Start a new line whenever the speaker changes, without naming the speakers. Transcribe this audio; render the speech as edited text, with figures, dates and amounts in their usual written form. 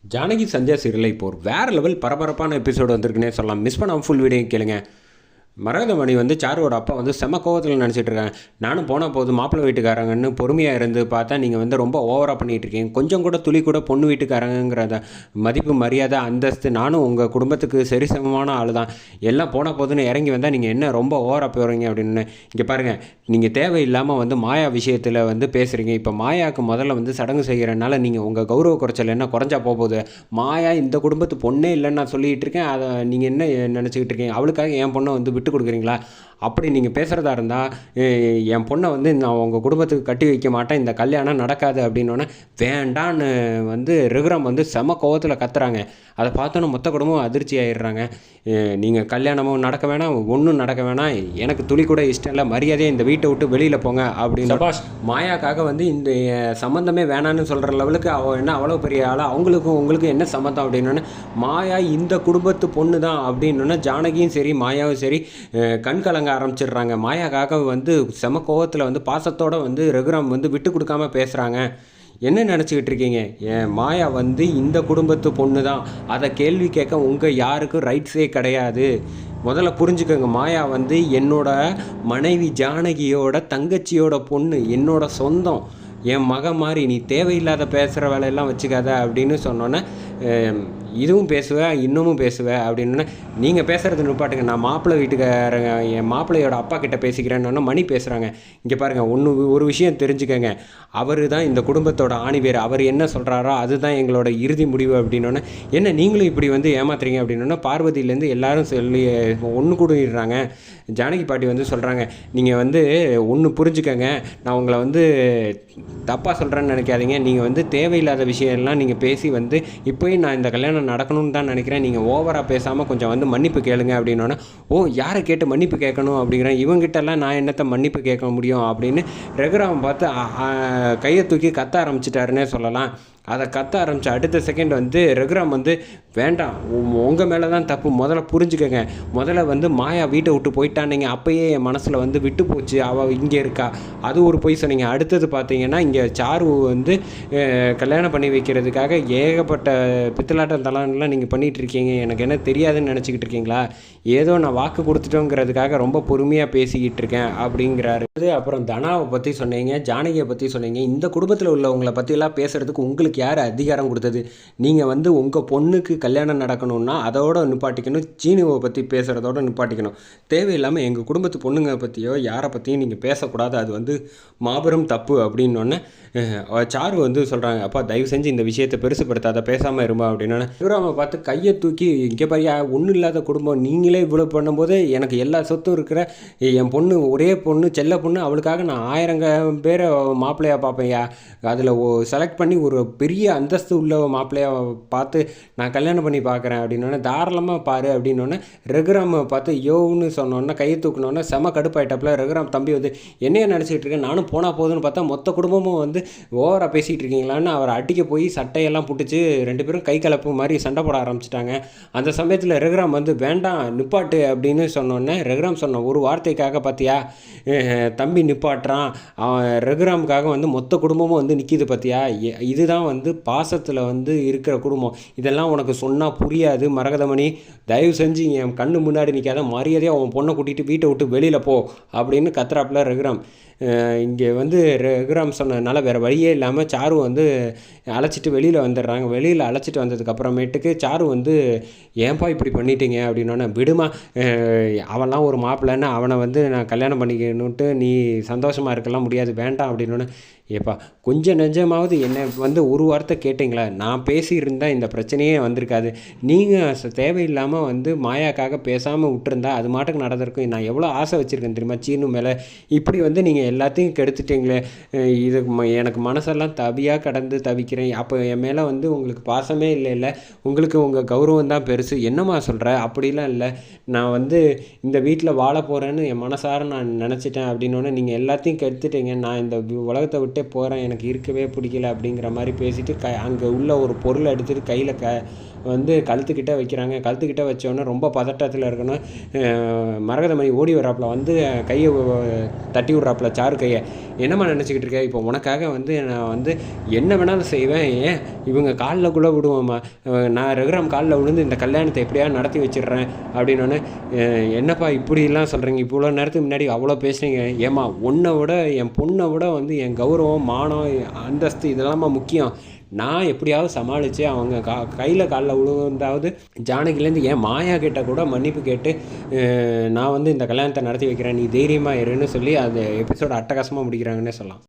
ஜானகி சந்தியா சீரியலில் இப்போ ஒரு வேறு லெவல் பரபரப்பான எபிசோடு வந்திருக்குன்னே சொல்லலாம். மிஸ் பண்ணாமல் ஃபுல் வீடியோ கேளுங்க. மரகதமணி சாருவோட அப்பா செம கோவத்தில் நினச்சிட்டு இருக்காங்க. நானும் போனால் போது மாப்பிள்ளை வீட்டுக்காரங்கன்னு பொறுமையாக இருந்து பார்த்தா நீங்கள் ரொம்ப ஓவராக பண்ணிகிட்டு இருக்கீங்க. கொஞ்சம் கூட துளி கூட பொண்ணு வீட்டுக்காரங்கிறத மதிப்பு மரியாதை அந்தஸ்து நானும் உங்கள் குடும்பத்துக்கு சரிசமமான ஆள் தான். எல்லாம் போனால் போதுன்னு இறங்கி வந்தால் நீங்கள் என்ன ரொம்ப ஓவராக போகிறீங்க அப்படின்னு. இங்கே பாருங்கள், நீங்கள் தேவையில்லாமல் மாயா விஷயத்தில் பேசுகிறீங்க. இப்போ மாயாவுக்கு முதல்ல சடங்கு செய்கிறனால நீங்கள் உங்கள் கௌரவ குறைச்சல் என்ன குறைஞ்சா போகுது. மாயா இந்த குடும்பத்து பொண்ணே இல்லைன்னு நான் சொல்லிகிட்டு இருக்கேன். அதை நீங்கள் என்ன நினச்சிக்கிட்டு இருக்கீங்க? அவளுக்காக என் பொண்ணை விட்டு கொடுக்குறீங்களா? அப்படி நீங்கள் பேசுகிறதா இருந்தால் என் பொண்ணை நான் உங்கள் குடும்பத்துக்கு கட்டி வைக்க மாட்டேன், இந்த கல்யாணம் நடக்காது அப்படின்னோடனே வேண்டான்னு ரகுராம் செம கோவத்தில் கத்துறாங்க. அதை பார்த்தோன்னே மொத்த குடும்பம் அதிர்ச்சி ஆகிடுறாங்க. நீங்கள் கல்யாணமும் நடக்க வேணாம், ஒன்றும் நடக்க வேணாம், எனக்கு துளி கூட இஷ்டம் இல்லை, மரியாதையை இந்த வீட்டை விட்டு வெளியில் போங்க அப்படின்னு மாயாக்காக இந்த சம்மந்தமே வேணான்னு சொல்கிற லெவலுக்கு என்ன அவ்வளோ பெரிய ஆளா, அவங்களுக்கும் உங்களுக்கும் என்ன சம்மந்தம் அப்படின்னோடனே மாயா இந்த குடும்பத்து பொண்ணு தான் அப்படின்னோடனே ஜானகியும் சரி மாயாவும் சரி கண் கலங்க ஆரம்பிச்சிடுறாங்க. மாயாக்காக செம கோவத்தில் பாசத்தோடு ரகுராம் விட்டு கொடுக்காம பேசுகிறாங்க. என்ன நினச்சிக்கிட்டு இருக்கீங்க? மாயா இந்த குடும்பத்து பொண்ணு தான், அதை கேள்வி கேட்க உங்கள் யாருக்கும் ரைட்ஸே கிடையாது. முதல்ல புரிஞ்சுக்கோங்க, மாயா என்னோட மனைவி ஜானகியோட தங்கச்சியோட பொண்ணு, என்னோட சொந்தம், என் மக மாதிரி, நீ தேவையில்லாத பேசுகிற வேலையெல்லாம் வச்சுக்காத அப்படின்னு சொன்னோன்னே இதுவும் பேசுவேன் இன்னமும் பேசுவேன் அப்படின்னு. நீங்கள் பேசுகிறது நிப்பாட்டுங்க, நான் மாப்பிள்ளை வீட்டுக்காரங்க என் மாப்பிள்ளையோட அப்பா கிட்ட பேசிக்கிறேன்னு மணி பேசுகிறாங்க. இங்கே பாருங்கள், ஒரு விஷயம் தெரிஞ்சுக்கங்க, அவர் தான் இந்த குடும்பத்தோட ஆணிவேர், அவர் என்ன சொல்கிறாரோ அதுதான் எங்களோட இறுதி முடிவு அப்படின்னோடனே என்ன நீங்களும் இப்படி ஏமாத்துறீங்க அப்படின்னோடனே பார்வதியிலேருந்து எல்லாரும் சொல்லி ஒன்று கூடிடுறாங்க. ஜானகி பாட்டி சொல்கிறாங்க, நீங்கள் ஒன்று புரிஞ்சுக்கங்க, நான் உங்களை தப்பாக சொல்கிறேன்னு நினைக்காதீங்க, நீங்கள் தேவையில்லாத விஷயம்லாம் நீங்கள் பேசி இப்போயும் நான் இந்த கல்யாணம் நடக்கணும்னு தான் நினைக்கிறேன், நீங்கள் ஓவராக பேசாமல் கொஞ்சம் மன்னிப்பு கேளுங்க அப்படின்னோடனே ஓ யாரை கேட்டு மன்னிப்பு கேட்கணும் அப்படிங்கிறேன், இவங்கிட்டலாம் நான் என்னத்தை மன்னிப்பு கேட்க முடியும் அப்படின்னு ரகுராம் பார்த்து கையை தூக்கி கத்த ஆரம்பிச்சிட்டாருன்னே சொல்லலாம். அதை கத்த ஆரம்பித்த அடுத்த செகண்ட் ரகுராம் வேண்டாம், உங்கள் மேலே தான் தப்பு, முதல்ல புரிஞ்சுக்கங்க, முதல்ல மாயா வீட்டை விட்டு போயிட்டானீங்க, அப்போயே என் மனசில் விட்டு போச்சு, அவள் இங்கே இருக்கா, அது ஒரு பொய் சொன்னீங்க. அடுத்தது பார்த்தீங்கன்னா இங்கே சாரு கல்யாணம் பண்ணி வைக்கிறதுக்காக ஏகப்பட்ட பித்தலாட்டம் தலான்லாம் நீங்கள் பண்ணிகிட்டு இருக்கீங்க, எனக்கு என்ன தெரியாதுன்னு நினச்சிக்கிட்டு இருக்கீங்களா? ஏதோ நான் வாக்கு கொடுத்துட்டோங்கிறதுக்காக ரொம்ப பொறுமையாக பேசிக்கிட்டு இருக்கேன் அப்படிங்கிறாரு. அப்புறம் தனாவை பற்றி சொன்னீங்க, ஜானகியை பற்றி சொன்னீங்க, இந்த குடும்பத்தில் உள்ளவங்களை பற்றியெல்லாம் பேசுகிறதுக்கு உங்களுக்கு யார் அதிகாரம் கொடுத்தது? நீங்கள் உங்கள் பொண்ணுக்கு கல்யாணம் நடக்கணும்னா அதோட நிப்பாட்டிக்கணும், சீனுவை பற்றி பேசுகிறதோட நிப்பாட்டிக்கணும். தேவையில்லாமல் எங்கள் குடும்பத்து பொண்ணுங்க பற்றியோ யாரை பற்றியும் நீங்கள் பேசக்கூடாது, அது மாபெரும் தப்பு அப்படின்னோடனே சாரு சொல்கிறாங்க, அப்பா தயவு செஞ்சு இந்த விஷயத்தை பெருசுப்படுத்தாத, பேசாமல் இருமா அப்படின்னா ரகுராமை பார்த்து கையை தூக்கி, இங்கே பாரியா ஒன்றும் இல்லாத குடும்பம், நீங்களே இவ்வளோ பண்ணும்போது எனக்கு எல்லா சொத்தும் இருக்கிற என் பொண்ணு ஒரே பொண்ணு செல்ல பொண்ணு, அவளுக்காக நான் 1000 பேரை மாப்பிள்ளையாக பார்ப்பேன்யா, அதில் செலக்ட் பண்ணி ஒரு பெரிய அந்தஸ்து உள்ள மாப்பிள்ளையாக பார்த்து நான் கல்யாணம் பண்ணி பார்க்குறேன் அப்படின்னோடனே தாராளமாக பாரு அப்படின்னோடனே ரகுராமை பார்த்து யோன்னு சொன்னோன்னே கையை தூக்கினோன்னே செம கடுப்பாயிட்டப்பில் ரகுராம் தம்பி என்னைய நினச்சிக்கிட்டு இருக்கேன், நானும் போனால் போதுன்னு பார்த்தா மொத்த குடும்பமும் ஓவராக பேசிகிட்டு இருக்கீங்களான்னு அவரை அடிக்க போய் சட்டையெல்லாம் புட்டுச்சு, 2 பேரும் கை கலப்பு மாதிரி சண்டை போட ஆரம்பிச்சிட்டாங்க. அந்த சமயத்தில் ரகுராம் வேண்டாம் நிப்பாட்டு அப்படின்னு சொன்னோன்னே ரகுராம் சொன்ன ஒரு வார்த்தைக்காக பார்த்தியா தம்பி நிப்பாட்டுறான், அவன் ரகுராமுக்காக மொத்த குடும்பமும் நிற்கிது பார்த்தியா, இதுதான் பாசத்தில் இருக்கிற குடும்பம், இதெல்லாம் உனக்கு சொன்னால் புரியாது மரகதமணி, தயவு செஞ்சு என் கண்ணு முன்னாடி நிற்காத, மரியாதையாக அவன் பொண்ணை கூட்டிகிட்டு வீட்டை விட்டு வெளியில் போ அப்படின்னு கத்துறாப்புல ரகுராம். இங்கே ரகுராம் சொன்னதுனால வேறு வழியே இல்லாமல் சாரு அழைச்சிட்டு வெளியில் வந்துடுறாங்க. வெளியில் அழைச்சிட்டு வந்ததுக்கப்புறமேட்டுக்கு சாரு ஏன்பா இப்படி பண்ணிட்டீங்க அப்படின்னோடனே விடுமா, அவன்லாம் ஒரு மாப்பிள்ளைன்னு அவனை நான் கல்யாணம் பண்ணிக்கணுன்ட்டு நீ சந்தோஷமாக இருக்கலாம் முடியாது, வேண்டாம் அப்படின்னோடனே ஏப்பா கொஞ்சம் நெஞ்சமாவது என்னை ஒரு வார்த்தை கேட்டிங்களா, நான் பேசியிருந்தால் இந்த பிரச்சனையே வந்திருக்காது, நீங்கள் தேவையில்லாமல் மாயாக்காக பேசாமல் விட்டுருந்தா அது மாட்டுக்கு நடந்திருக்கும். நான் எவ்வளோ ஆசை வச்சுருக்கேன் தெரியுமா சீனு மேலே, இப்படி நீங்கள் எல்லாத்தையும் கெடுத்துட்டீங்களே, இது எனக்கு மனசெல்லாம் தவியாக கடந்து தவிக்கிறேன், அப்போ என் மேலே உங்களுக்கு பாசமே இல்லை, உங்களுக்கு உங்கள் கௌரவம் தான் பெருசு, என்னம்மா சொல்கிற, அப்படிலாம் இல்லை, நான் இந்த வீட்டில் வாழ போகிறேன்னு என் மனசார நான் நினச்சிட்டேன் அப்படின்னோடனே நீங்கள் எல்லாத்தையும் கெடுத்துட்டீங்க, நான் இந்த உலகத்தை விட்டு போகிறேன், எனக்கு இருக்கவே பிடிக்கல அப்படிங்கிற மாதிரி பேசிட்டு அங்கே உள்ள ஒரு பொருளை எடுத்துகிட்டு கையில் வந்து கழுத்துக்கிட்ட வைக்கிறாங்க. கழுத்துக்கிட்ட வச்சோன்னே ரொம்ப பதட்டத்தில் இருக்கணும். மரகதமணி ஓடி வர்றாப்புல வந்து கையை தட்டி விட்றாப்புல சாரு கையை. என்னம்மா நினச்சிக்கிட்டு இருக்கேன், இப்போ உனக்காக வந்து நான் வந்து என்ன வேணாலும் செய்வேன், ஏன் இவங்க காலில் கூட விடுவோம்மா, நான் ரகுராம் காலில் விழுந்து இந்த கல்யாணத்தை எப்படியாவது நடத்தி வச்சிடுறேன் அப்படின்னோடனே, என்னப்பா இப்படிலாம் சொல்கிறீங்க, இவ்வளோ நேரத்துக்கு முன்னாடி அவ்வளோ பேசுனீங்க, ஏம்மா உன்னை விட என் பொண்ணை விட வந்து என் கௌரவம் மானம் அந்தஸ்து இதெல்லாமா முக்கியம், நான் எப்படியாவது சமாளித்து அவங்க காலில் விழுந்தாவது ஜானகிலேருந்து என் மாயா கிட்ட கூட மன்னிப்பு கேட்டு நான் வந்து இந்த கல்யாணத்தை நடத்தி வைக்கிறேன், நீ தைரியமாக இருன்னு சொல்லி அந்த எபிசோட அட்டகாசமாக முடிக்கிறாங்கன்னே சொல்லலாம்.